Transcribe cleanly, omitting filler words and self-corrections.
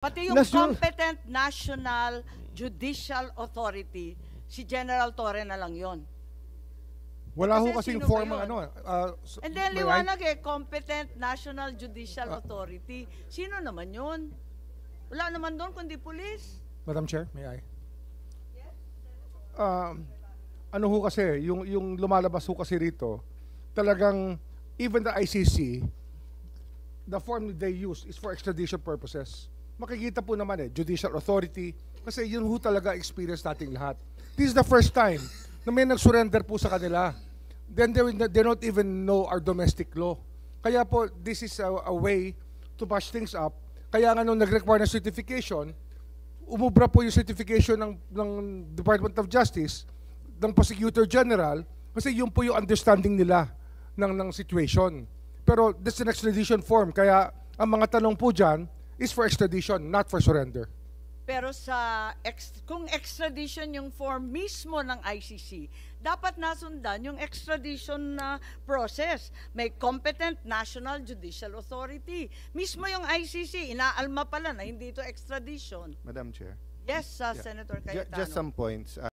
Pati yung competent national judicial authority, si General Torre na lang yon. Wala ho kasing form ng ano. And then liwanag competent national judicial authority. Sino naman yun? Wala naman doon kundi police. Madam Chair, may I? Ano ho kasi, yung lumalabas ho kasi rito, talagang even the ICC, the form they use is for extradition purposes. Makikita po naman judicial authority, kasi yun ho talaga experience nating lahat. This is the first time na may nag-surrender po sa kanila. Then they don't even know our domestic law. Kaya po, this is a way to push things up. Kaya nga nung nag-require ng certification, umubra po yung certification ng Department of Justice, ng Prosecutor General, kasi yun po yung understanding nila ng situation. Pero this is an extradition form, kaya ang mga tanong po dyan is for extradition, not for surrender. Pero kung extradition yung form mismo ng ICC, dapat nasundan yung extradition na process. May competent national judicial authority. Mismo yung ICC, inaalma pala na hindi ito extradition. Madam Chair. Yes, Senator Cayetano. Just some points.